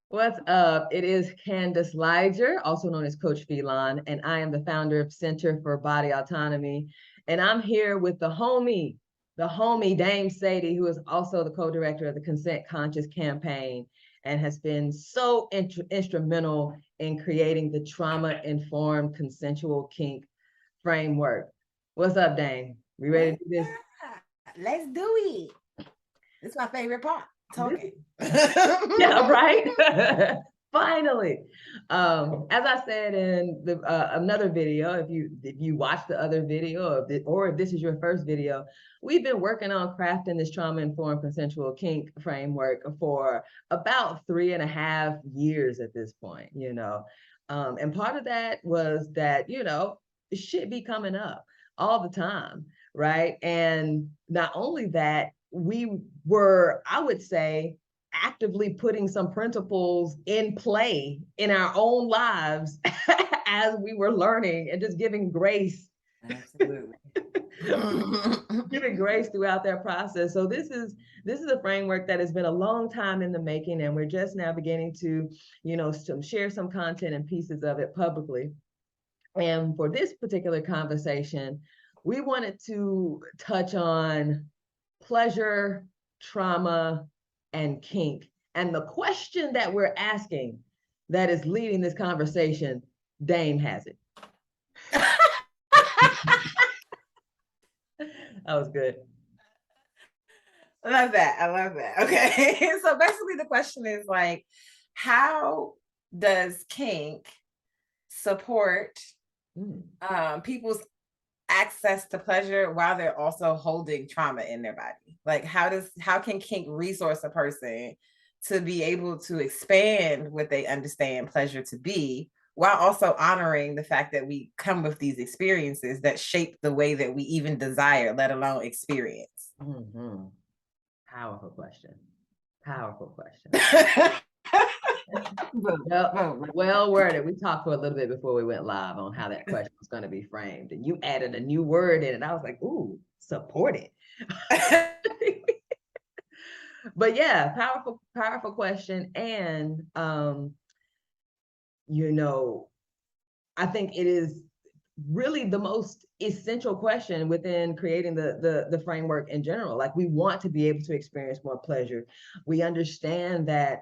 What's up? It is Candace Liger, also known as Coach Felyne, and I am the founder of Center for Body Autonomy. And I'm here with the homie Dame Sadie, who is also the co-director of the Consent Conscious campaign and has been so instrumental in creating the Trauma Informed Consensual Kink framework. What's up, Dame? We ready to do this? Let's do it. It's my favorite part, talking. Yeah, right. Finally. As I said in the another video, if you watch the other video, or if this is your first video, we've been working on crafting this trauma-informed consensual kink framework for about 3.5 years at this point, you know. And part of that was that, you know, shit be coming up all the time, right? And not only that, we were, I would say, actively putting some principles in play in our own lives as we were learning and just giving grace. Absolutely. Giving grace throughout that process. So this is a framework that has been a long time in the making, and we're just now beginning to, you know, share some content and pieces of it publicly. And for this particular conversation, we wanted to touch on pleasure, trauma, and kink. And the question that we're asking that is leading this conversation, Dame has it. That was good. I love that. I love that. Okay. So basically the question is like, how does kink support people's access to pleasure while they're also holding trauma in their body? Like how can kink resource a person to be able to expand what they understand pleasure to be, while also honoring the fact that we come with these experiences that shape the way that we even desire, let alone experience? Mm-hmm. Powerful question. Powerful question. Well worded. We talked for a little bit before we went live on how that question was going to be framed, and you added a new word in it. I was like, "Ooh, support it." But yeah, powerful question, and you know, I think it is really the most essential question within creating the framework in general. Like, we want to be able to experience more pleasure. We understand that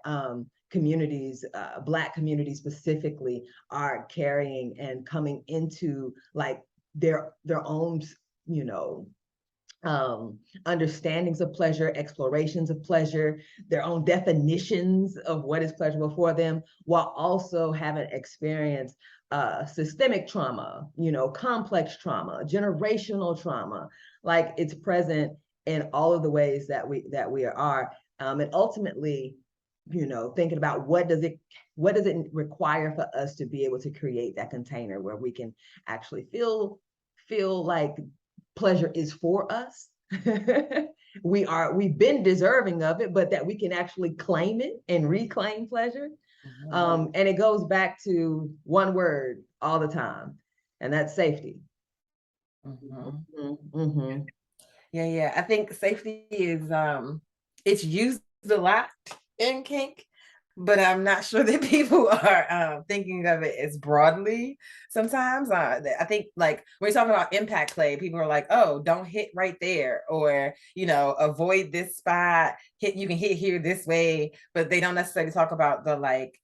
communities, Black communities specifically, are carrying and coming into like their own, you know, understandings of pleasure, explorations of pleasure, their own definitions of what is pleasurable for them, while also having experienced systemic trauma, you know, complex trauma, generational trauma. Like, it's present in all of the ways that we are, and ultimately, you know, thinking about what does it require for us to be able to create that container where we can actually feel like pleasure is for us. We've been deserving of it, but that we can actually claim it and reclaim pleasure. And it goes back to one word all the time, and that's safety. Yeah. I think safety is it's used a lot in kink, but I'm not sure that people are thinking of it as broadly sometimes. I think, like, when you're talking about impact play, people are like, oh, don't hit right there, or, you know, avoid this spot, you can hit here this way, but they don't necessarily talk about the like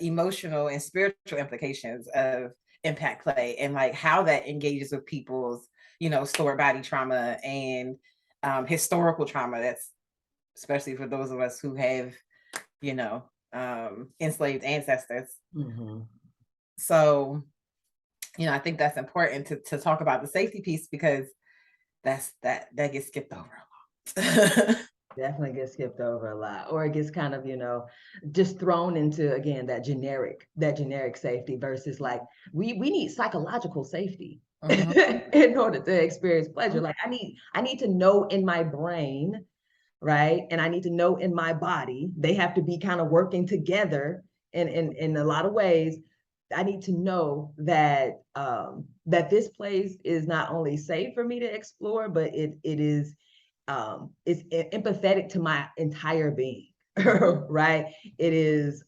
emotional and spiritual implications of impact play, and like how that engages with people's, you know, stored body trauma and historical trauma. That's especially for those of us who have, you know, enslaved ancestors. So, you know, I think that's important to talk about the safety piece, because that gets skipped over a lot. Definitely gets skipped over a lot, or it gets kind of, you know, just thrown into, again, that generic safety versus like we need psychological safety in order to experience pleasure. Like, I need to know in my brain, right, and I need to know in my body. They have to be kind of working together in a lot of ways. I need to know that that this place is not only safe for me to explore, but it is is empathetic to my entire being, right? It is,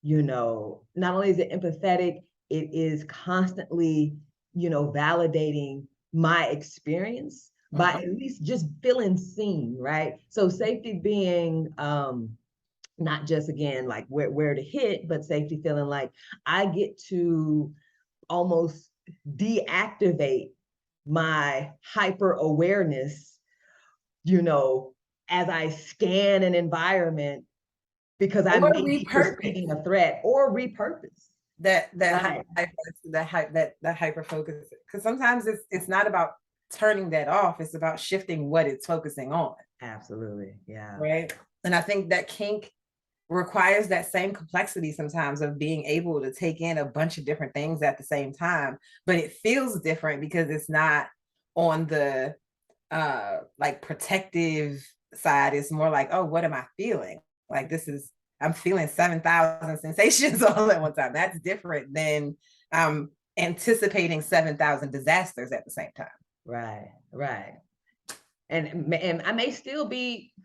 you know, not only is it empathetic, it is constantly, you know, validating my experience by at least just feeling seen, right? So safety being, not just again like where to hit, but safety feeling like I get to almost deactivate my hyper awareness, you know, as I scan an environment because I Or may be repurpose perceiving a threat, or repurpose. that Right. hyper focus, because sometimes it's not about turning that off, it's about shifting what it's focusing on. Absolutely. Yeah. Right. And I think that kink requires that same complexity sometimes of being able to take in a bunch of different things at the same time, but it feels different because it's not on the like protective side. It's more like, oh, what am I feeling? Like I'm feeling 7,000 sensations all at one time. That's different than anticipating 7,000 disasters at the same time. Right. Right. And I may still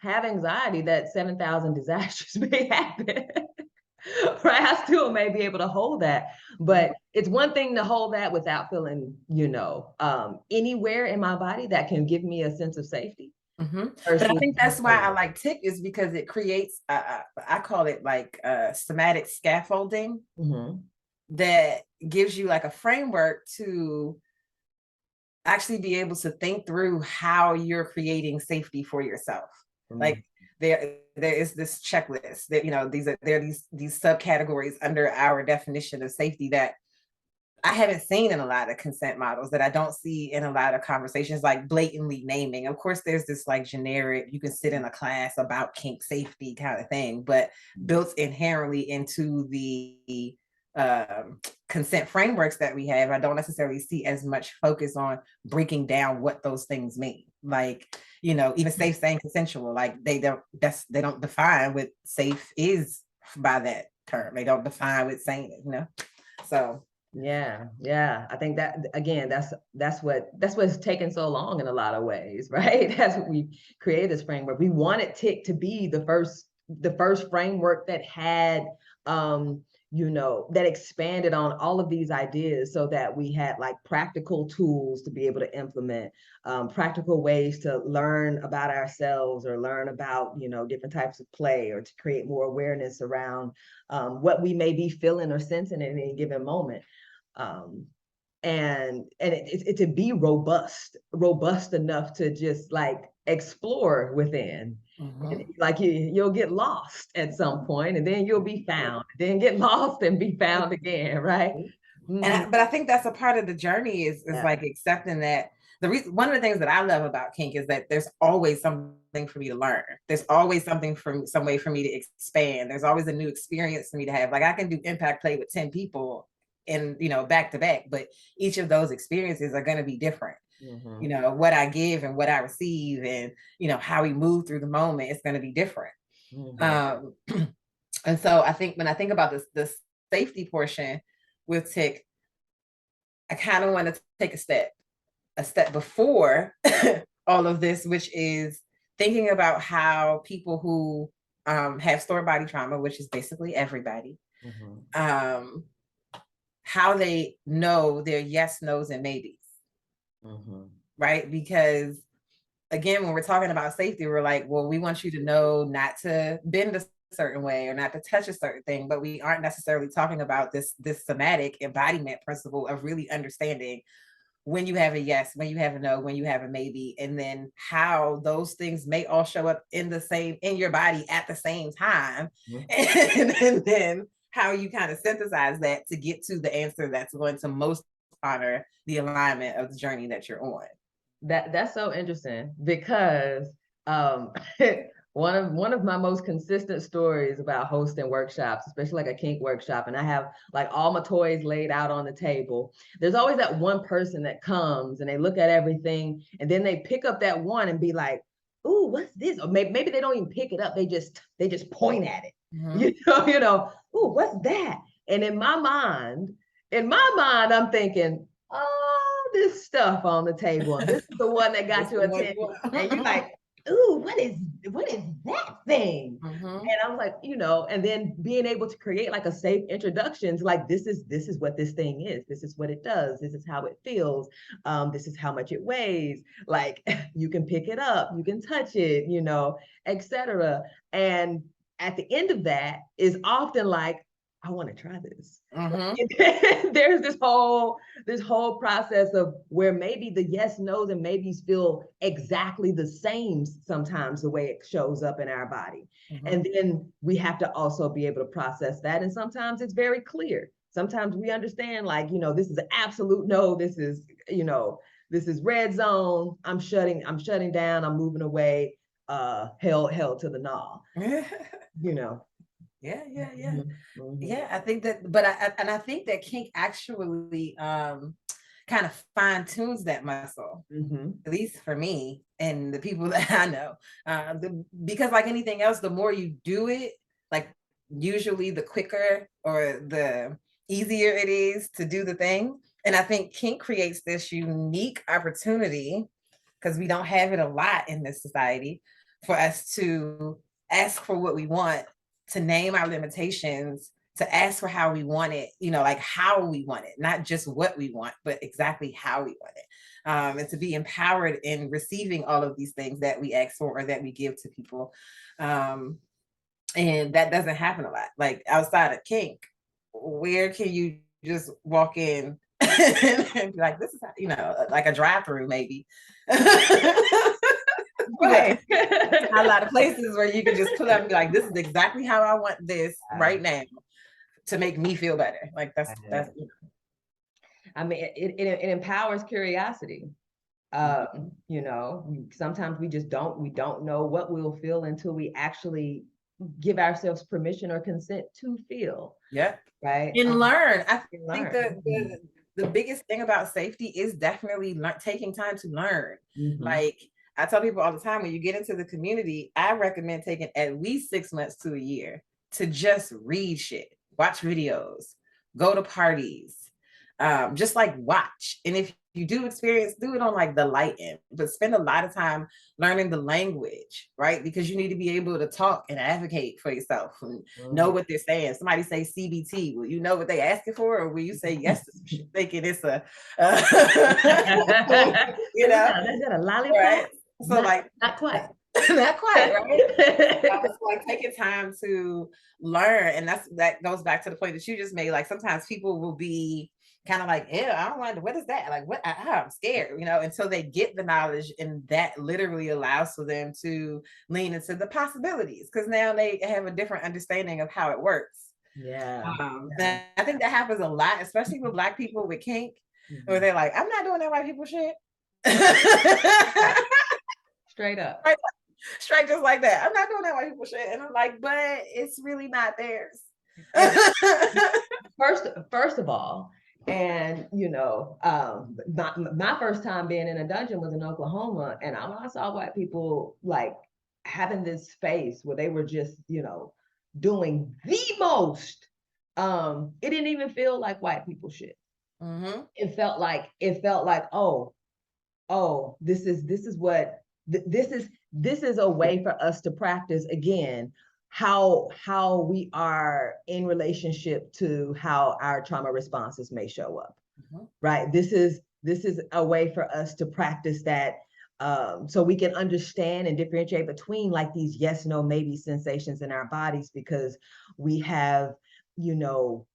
have anxiety that 7,000 disasters may happen. Right. I still may be able to hold that, but it's one thing to hold that without feeling, you know, anywhere in my body that can give me a sense of safety. But I think that's why I like tick, is because it creates, I call it like somatic scaffolding that gives you like a framework to actually be able to think through how you're creating safety for yourself. Like there is this checklist that, you know, there are these subcategories under our definition of safety that I haven't seen in a lot of consent models, that I don't see in a lot of conversations, like blatantly naming. Of course, there's this like generic, you can sit in a class about kink safety kind of thing, but built inherently into the consent frameworks that we have, I don't necessarily see as much focus on breaking down what those things mean. Like, you know, even safe, sane, consensual, like they don't define what safe is by that term. They don't define what sane is, you know? So yeah. I think that again, that's what's taken so long in a lot of ways, right? That's what we created this framework. We wanted TIC to be the first framework that had you know, that expanded on all of these ideas, so that we had like practical tools to be able to implement, practical ways to learn about ourselves or learn about, you know, different types of play, or to create more awareness around what we may be feeling or sensing in any given moment. And it to be robust enough to just like explore within. Like you'll get lost at some point, and then you'll be found, then get lost and be found again, right? But I think that's a part of the journey is like accepting that one of the things that I love about kink is that there's always something for me to learn. There's always some way for me to expand. There's always a new experience for me to have. Like I can do impact play with 10 people and, you know, back to back, but each of those experiences are going to be different. You know, what I give and what I receive, and, you know, how we move through the moment is going to be different. And so I think when I think about this safety portion with TIC, I kind of want to take a step before all of this, which is thinking about how people who have stored body trauma, which is basically everybody, how they know their yes, no's, and maybes. Right? Because again, when we're talking about safety, we're like, well, we want you to know not to bend a certain way or not to touch a certain thing, but we aren't necessarily talking about this somatic embodiment principle of really understanding when you have a yes, when you have a no, when you have a maybe, and then how those things may all show up in your body at the same time. And then how you kind of synthesize that to get to the answer that's going to most honor the alignment of the journey that you're on. That's so interesting, because one of my most consistent stories about hosting workshops, especially like a kink workshop, and I have like all my toys laid out on the table. There's always that one person that comes and they look at everything, and then they pick up that one and be like, "Ooh, what's this?" Or maybe they don't even pick it up. They just point at it. You know, "Ooh, what's that?" And in my mind, I'm thinking, this stuff on the table. And this is the one that got your attention. And you're like, ooh, what is that thing? And I was like, and then being able to create like a safe introduction to like, this is what this thing is. This is what it does. This is how it feels. This is how much it weighs. Like you can pick it up, you can touch it, etc. And at the end of that is often like, I want to try this. There's this whole process of where maybe the yes, no's and maybes feel exactly the same sometimes the way it shows up in our body. And then we have to also be able to process that. And sometimes it's very clear. Sometimes we understand like, this is an absolute no. This is, this is red zone. I'm shutting down. I'm moving away. Hell to the gnaw. Yeah. Yeah, I think that, but I think that kink actually kind of fine tunes that muscle, at least for me and the people that I know, because like anything else, the more you do it, like usually the quicker or the easier it is to do the thing. And I think kink creates this unique opportunity, because we don't have it a lot in this society, for us to ask for what we want, to name our limitations, to ask for how we want it, like how we want it, not just what we want, but exactly how we want it. And to be empowered in receiving all of these things that we ask for or that we give to people. And that doesn't happen a lot. Like outside of kink, where can you just walk in and be like, this is how, like a drive-through maybe. Right. A lot of places where you can just pull up and be like, this is exactly how I want this right now to make me feel better. Like that's I mean, it empowers curiosity. Sometimes we don't know what we'll feel until we actually give ourselves permission or consent to feel. Yeah. Right. And learn. I think the biggest thing about safety is definitely taking time to learn. Like I tell people all the time, when you get into the community, I recommend taking at least 6 months to a year to just read shit, watch videos, go to parties, just like watch. And if you do experience, do it on like the light end, but spend a lot of time learning the language, right? Because you need to be able to talk and advocate for yourself and know what they're saying. Somebody say CBT, will you know what they asking for, or will you say yes to some shit, thinking it's a is that a lollipop? Right? So not quite. Not quite, right? It's like taking time to learn. And that goes back to the point that you just made. Like sometimes people will be kind of like, yeah, I don't want to, what is that? Like, what? I'm scared, until they get the knowledge, and that literally allows for them to lean into the possibilities, because now they have a different understanding of how it works. Yeah. I think that happens a lot, especially with Black people with kink, where they're like, I'm not doing that white people shit. Straight up. Straight just like that. I'm not doing that white people shit. And I'm like, but it's really not theirs. First of all, and my first time being in a dungeon was in Oklahoma, and when I saw white people like having this space where they were just doing the most, it didn't even feel like white people shit. It felt like oh, this is a way for us to practice again how we are in relationship to how our trauma responses may show up. Right. This is a way for us to practice that, so we can understand and differentiate between like these yes, no, maybe sensations in our bodies, because we have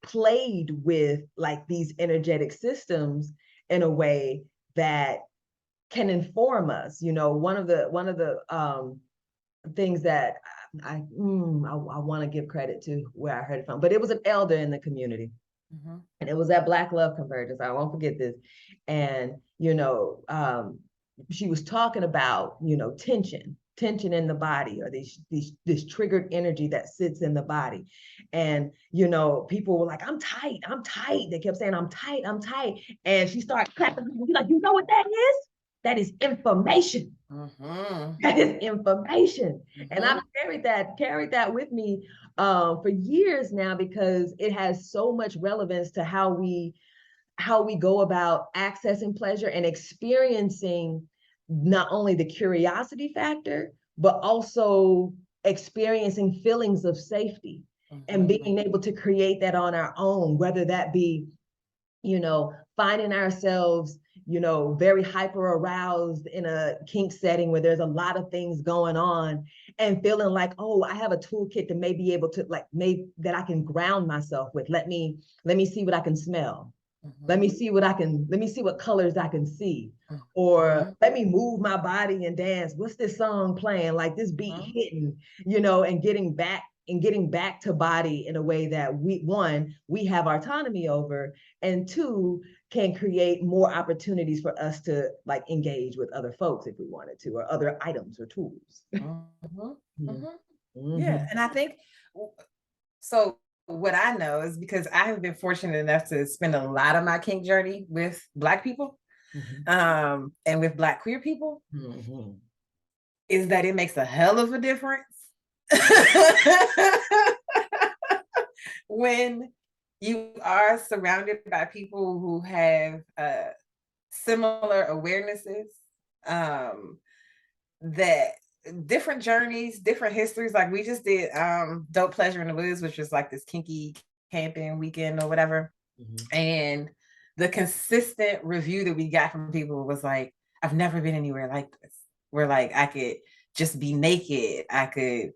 played with like these energetic systems in a way that can inform us. One of the things that I want to give credit to where I heard it from, but it was an elder in the community, and it was at Black Love Convergence. I won't forget this. And she was talking about tension in the body, or this triggered energy that sits in the body. And people were like, I'm tight. They kept saying, I'm tight. And she started clapping. She's like, you know what that is? That is information. That is information. And I've carried that with me for years now, because it has so much relevance to how we how we go about accessing pleasure and experiencing not only the curiosity factor, but also experiencing feelings of safety and being able to create that on our own, whether that be, finding ourselves, very hyper aroused in a kink setting where there's a lot of things going on and feeling like, oh, I have a toolkit to maybe be able to that I can ground myself with. Let me see what I can smell. Let me see what colors I can see. Or let me move my body and dance. What's this song playing? Like this beat hitting, and getting back to body in a way that we have autonomy over, and two, can create more opportunities for us to like engage with other folks if we wanted to, or other items or tools. Yeah, and I think so. What I know is because I have been fortunate enough to spend a lot of my kink journey with Black people, and with Black queer people, is that it makes a hell of a difference when you are surrounded by people who have similar awarenesses, that different journeys, different histories. Like we just did Dope Pleasure in the Woods, which was like this kinky camping weekend or whatever. And the consistent review that we got from people was like, I've never been anywhere like this, where like I could just be naked. I could,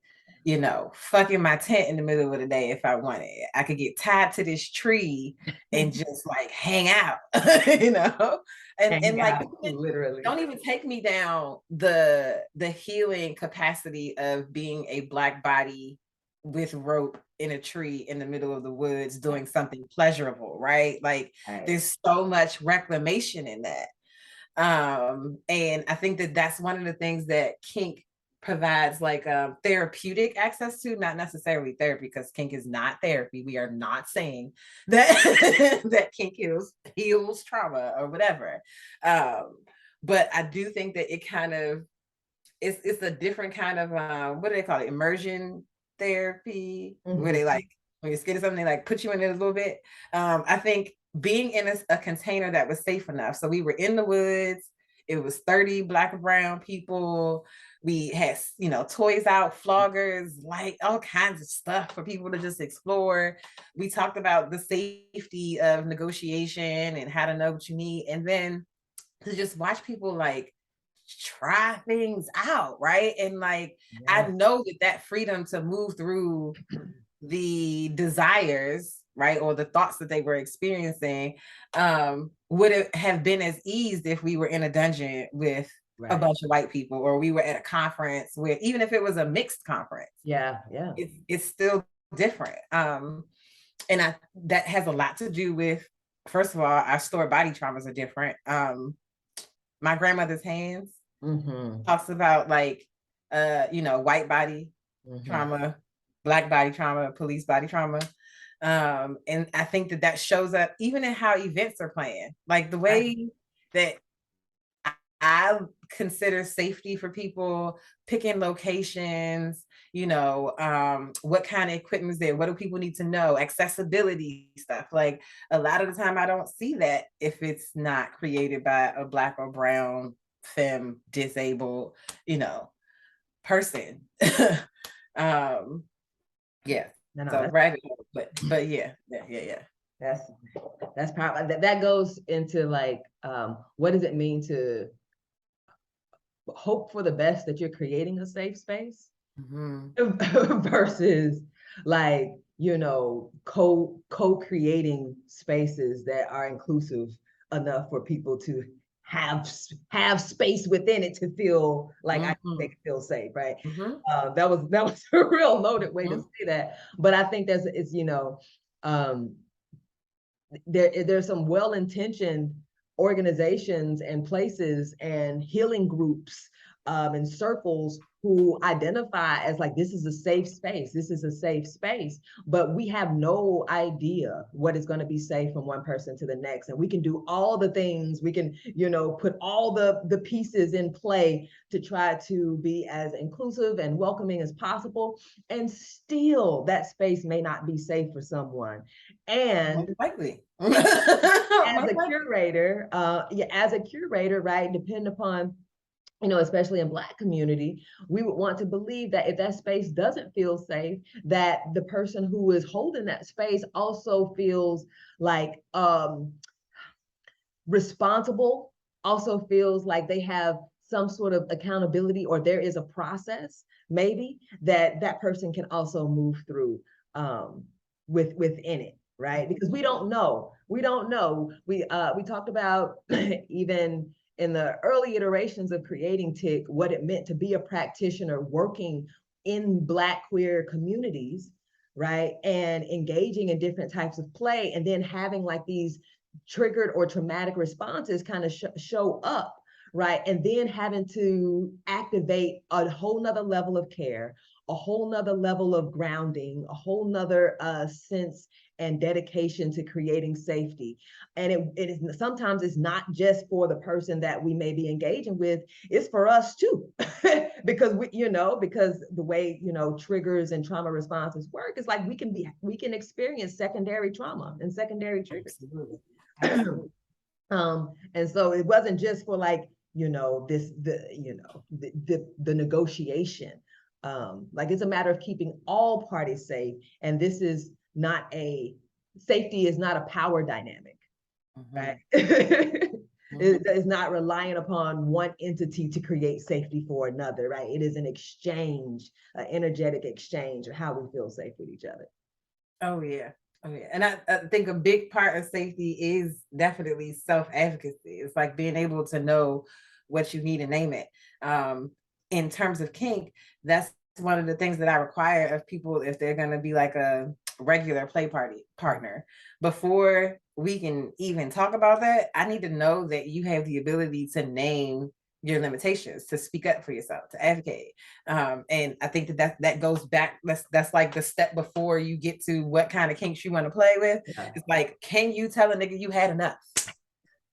fuck in my tent in the middle of the day if I wanted. I could get tied to this tree and just like hang out, and like literally don't even take me down the healing capacity of being a Black body with rope in a tree in the middle of the woods doing something pleasurable, right? Like there's so much reclamation in that. And I think that that's one of the things that kink provides, like therapeutic access to, not necessarily therapy, because kink is not therapy. We are not saying that that kink heals trauma or whatever. But I do think that it kind of it's a different kind of what do they call it? Immersion therapy, where they like when you're scared of something, they like put you in it a little bit. I think being in a container that was safe enough. So we were in the woods. It was 30 Black and brown people. We had, toys out, floggers, like all kinds of stuff for people to just explore. We talked about the safety of negotiation and how to know what you need. And then to just watch people like try things out, right? And like, I know that freedom to move through the desires, right, or the thoughts that they were experiencing, would have been as eased if we were in a dungeon with a bunch of white people, or we were at a conference where, even if it was a mixed conference, it's still different. And that has a lot to do with, first of all, our stored body traumas are different. My grandmother's hands talks about like white body trauma, Black body trauma, police body trauma. And I think that shows up even in how events are planned, like the way that I consider safety for people, picking locations, what kind of equipment is there, what do people need to know, accessibility stuff. Like a lot of the time I don't see that if it's not created by a Black or brown femme disabled person. So right, but yeah. That's probably that goes into like what does it mean to hope for the best that you're creating a safe space versus like co-creating spaces that are inclusive enough for people to have space within it to feel like they can feel safe, right? That was a real loaded way to say that, but I think it's there's some well-intentioned organizations and places and healing groups in circles who identify as like, this is a safe space, this is a safe space, but we have no idea what is going to be safe from one person to the next. And we can do all the things, we can, you know, put all the pieces in play to try to be as inclusive and welcoming as possible. And still that space may not be safe for someone. And most likely. as a curator, right, depending upon, you know, especially in Black community, we would want to believe that if that space doesn't feel safe, that the person who is holding that space also feels like responsible, also feels like they have some sort of accountability, or there is a process maybe that that person can also move through within it, right? Because we don't know. We talked about even in the early iterations of creating TIC, what it meant to be a practitioner working in Black queer communities, right? And engaging in different types of play, and then having like these triggered or traumatic responses kind of show up, right? And then having to activate a whole nother level of care, a whole nother level of grounding, a whole nother sense and dedication to creating safety. And it is sometimes it's not just for the person that we may be engaging with, it's for us too. Because because the way, triggers and trauma responses work is like we can experience secondary trauma and secondary triggers. Absolutely. Absolutely. And so it wasn't just for like, the negotiation. Like it's a matter of keeping all parties safe. And this is not safety is not a power dynamic, right? It's not relying upon one entity to create safety for another, right? It is an exchange, an energetic exchange of how we feel safe with each other. Oh yeah. Oh yeah. And I think a big part of safety is definitely self-advocacy. It's like being able to know what you need and name it. In terms of kink, that's one of the things that I require of people if they're going to be like a regular play party partner. Before we can even talk about that, I need to know that you have the ability to name your limitations, to speak up for yourself, to advocate. And I think that goes back. That's like the step before you get to what kind of kinks you want to play with. Yeah. It's like, can you tell a nigga you had enough?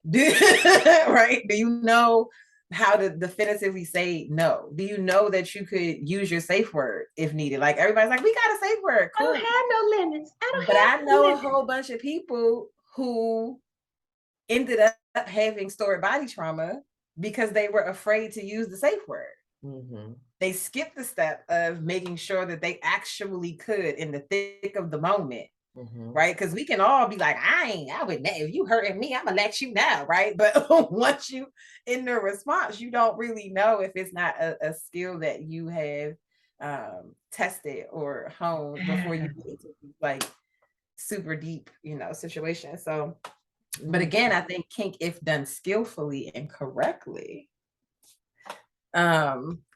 Right? Do you know how to definitively say no? Do you know that you could use your safe word if needed? Like everybody's like, we got a safe word. Cool. I don't have no limits. But I know a whole bunch of people who ended up having stored body trauma because they were afraid to use the safe word. Mm-hmm. They skipped the step of making sure that they actually could in the thick of the moment. Mm-hmm. Right? Because we can all be like, I would, if you hurting me, I'm gonna let you know, right? But once you in the response, you don't really know if it's not a skill that you have tested or honed before you get into like super deep, situation. So, but again, I think kink, if done skillfully and correctly,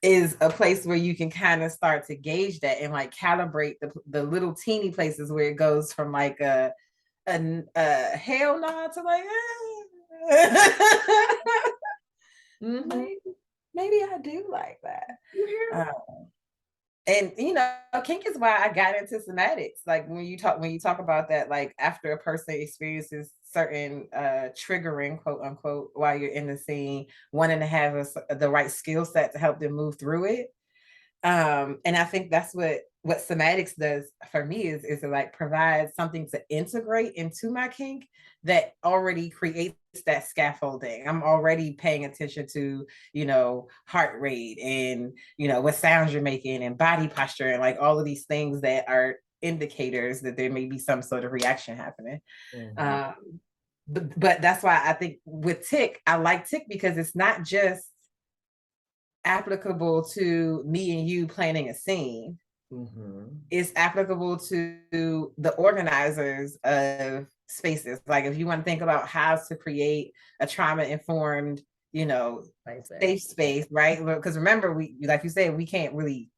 is a place where you can kind of start to gauge that and like calibrate the little teeny places where it goes from like a hell no to like maybe I do like that. And kink is why I got into somatics. Like when you talk about that, like after a person experiences certain triggering, quote unquote, while you're in the scene, wanting to have the right skill set to help them move through it. And I think that's what somatics does for me is to like provide something to integrate into my kink that already creates that scaffolding. I'm already paying attention to, heart rate and, what sounds you're making and body posture and like all of these things that are indicators that there may be some sort of reaction happening. Mm-hmm. But that's why I think with TIC, I like TIC because it's not just applicable to me and you planning a scene. Mm-hmm. It's applicable to the organizers of spaces. Like if you want to think about how to create a trauma informed, safe space, right? Because remember, we, like you said, we can't really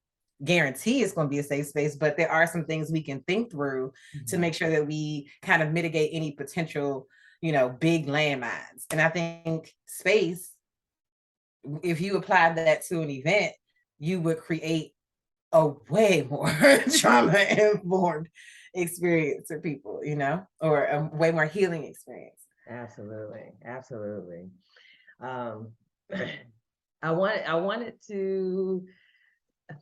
guarantee it's going to be a safe space, but there are some things we can think through to make sure that we kind of mitigate any potential, big landmines. And I think space if you applied that to an event, you would create a way more trauma informed experience for people, you know, or a way more healing experience. Absolutely, absolutely. Um, I wanted to,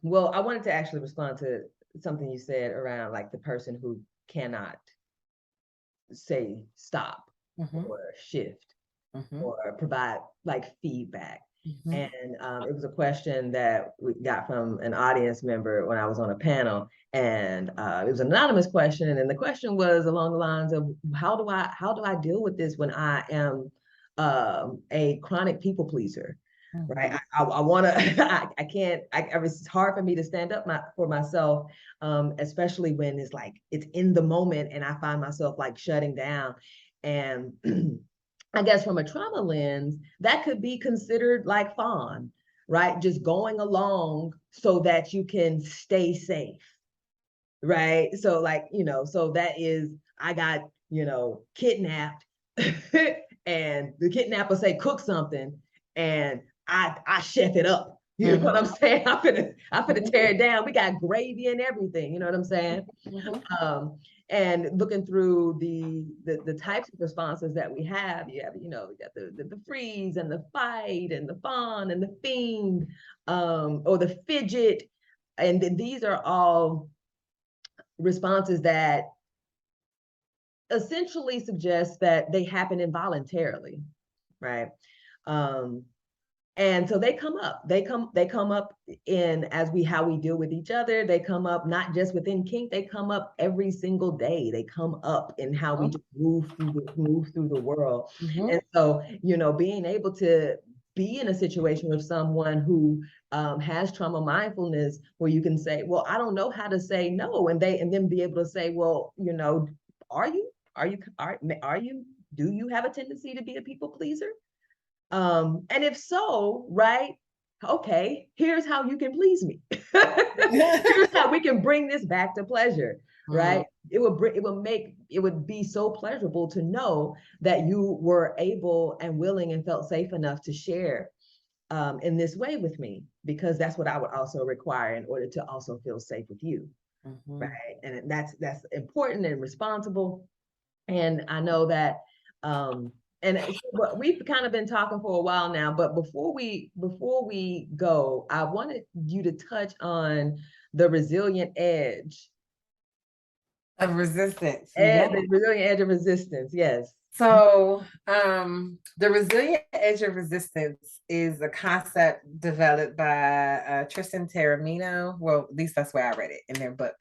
well, I wanted to actually respond to something you said around like the person who cannot say stop or shift or provide like feedback. And it was a question that we got from an audience member when I was on a panel, and it was an anonymous question, and the question was along the lines of how do I deal with this when I am a chronic people pleaser, right? I want to I can't it's hard for me to stand up for myself, especially when it's like it's in the moment and I find myself like shutting down. And I guess from a trauma lens, that could be considered like fawn, right? Just going along so that you can stay safe, right? So like, so that is, I got, kidnapped and the kidnapper say, cook something, and I chef it up. You know what I'm saying? I'm gonna tear it down. We got gravy and everything, you know what I'm saying? And looking through the types of responses that we have, you got the freeze and the fight and the fawn and the fiend, or the fidget. And these are all responses that essentially suggest that they happen involuntarily, right? And so they come up, they come up in how we deal with each other. They come up not just within kink, they come up every single day. They come up in how we just move through the world. And so, being able to be in a situation with someone who has trauma mindfulness, where you can say, well, I don't know how to say no. And then be able to say, well, are you, do you have a tendency to be a people pleaser? And if so, right, okay, here's how you can please me. Here's how we can bring this back to pleasure, right? It would be so pleasurable to know that you were able and willing and felt safe enough to share in this way with me, because that's what I would also require in order to also feel safe with you, right? And that's important and responsible. And I know that and we've kind of been talking for a while now, but before we go, I wanted you to touch on the resilient edge of resistance. The resilient edge of resistance. Yes. So the resilient edge of resistance is a concept developed by Tristan Taormino. Well, at least that's where I read it in their book.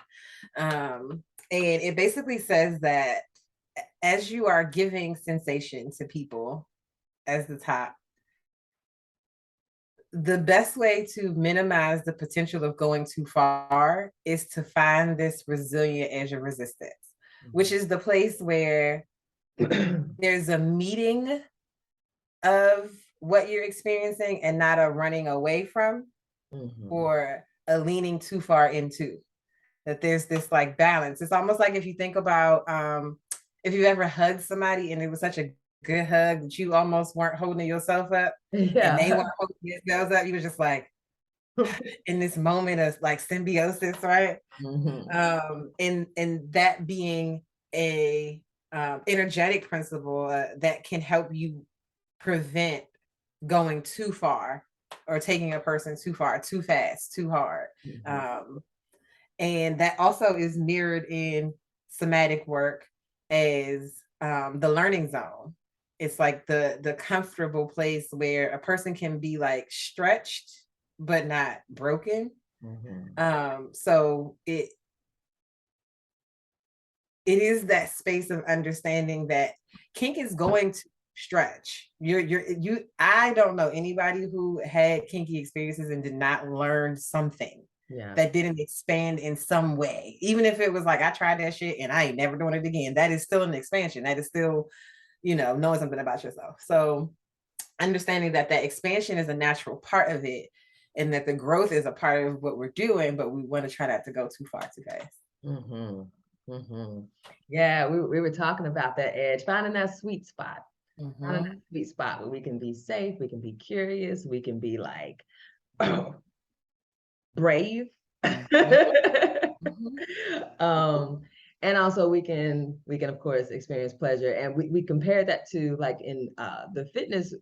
And it basically says that as you are giving sensation to people as the top, the best way to minimize the potential of going too far is to find this resilient edge of resistance, which is the place where there's a meeting of what you're experiencing and not a running away from or a leaning too far into. That there's this like balance. It's almost like if you think about if you ever hugged somebody and it was such a good hug that you almost weren't holding yourself up, and they weren't holding themselves up, you were just like in this moment of like symbiosis, right? And that being a energetic principle that can help you prevent going too far or taking a person too far, too fast, too hard. And that also is mirrored in somatic work as the learning zone. It's like the comfortable place where a person can be like stretched but not broken. So it is that space of understanding that kink is going to stretch. I don't know anybody who had kinky experiences and did not learn something that didn't expand in some way. Even if it was like, I tried that shit and I ain't never doing it again. That is still an expansion. That is still, knowing something about yourself. So understanding that expansion is a natural part of it and that the growth is a part of what we're doing, but we want to try not to go too far too fast. Yeah, we were talking about that edge, finding that sweet spot, Not in a sweet spot where we can be safe, we can be curious, we can be like brave. um and also we can of course experience pleasure, and we compare that to like in the fitness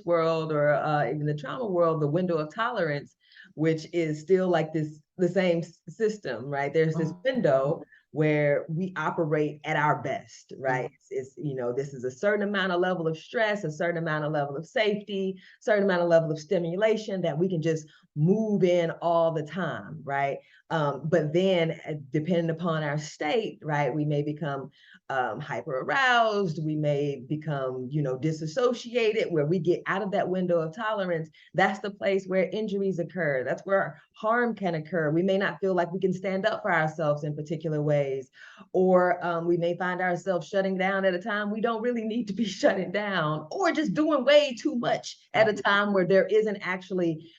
world, or even the trauma world, the window of tolerance, which is still like the same system, right? There's this window where we operate at our best, right? It's this is a certain amount of level of stress, a certain amount of level of safety, certain amount of level of stimulation that we can just move in all the time, right? But then depending upon our state, right, we may become hyper aroused, we may become, disassociated, where we get out of that window of tolerance. That's the place where injuries occur. That's where harm can occur. We may not feel like we can stand up for ourselves in particular ways, or we may find ourselves shutting down at a time we don't really need to be shutting down, or just doing way too much at a time where there isn't actually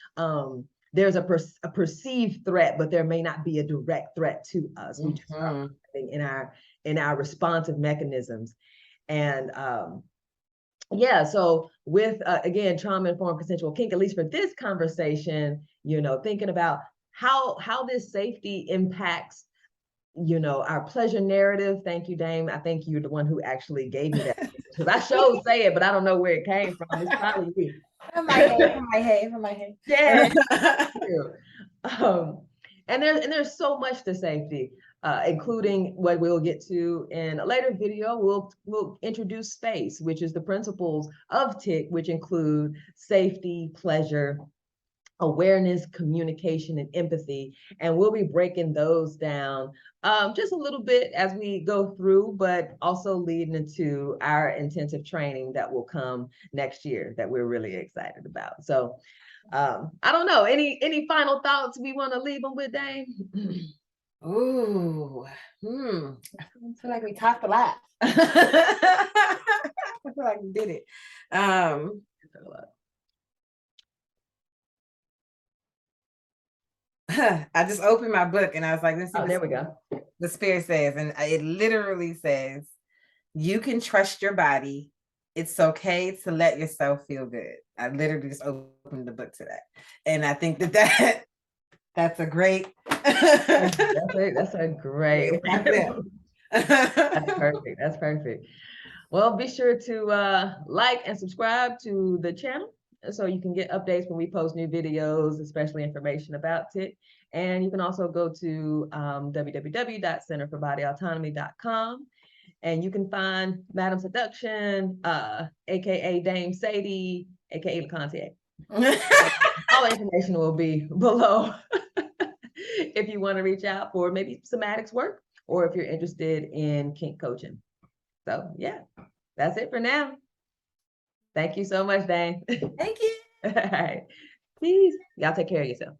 there's a perceived threat, but there may not be a direct threat to us. We just are in our responsive mechanisms. And so with again, trauma informed consensual kink, at least for this conversation, thinking about how this safety impacts our pleasure narrative. Thank you, Dame. I think you're the one who actually gave me that, because I showed say it, but I don't know where it came from. It's probably you. From my head. Yeah. And there's so much to safety, including what we'll get to in a later video. We'll introduce space, which is the principles of TIC, which include safety, pleasure, awareness, communication, and empathy. And we'll be breaking those down just a little bit as we go through, but also leading into our intensive training that will come next year that we're really excited about. So I don't know, any final thoughts we want to leave them with, Dame? I feel like we talked a lot. I feel like we did it. I just opened my book and I was like, let's see. Oh, there we go. The spirit says, and it literally says, you can trust your body. It's okay to let yourself feel good. I literally just opened the book to that. And I think that's a great. That's a great. That's perfect. That's perfect. Well, be sure to like and subscribe to the channel so you can get updates when we post new videos, especially information about TIC. And you can also go to www.centerforbodyautonomy.com, and you can find Madam Seduction, aka Dame Sadie, aka LeContier. All information will be below if you want to reach out for maybe some addicts work, or if you're interested in kink coaching. So yeah, that's it for now. Thank you so much, Dane. Thank you. All right. Peace. Y'all take care of yourself.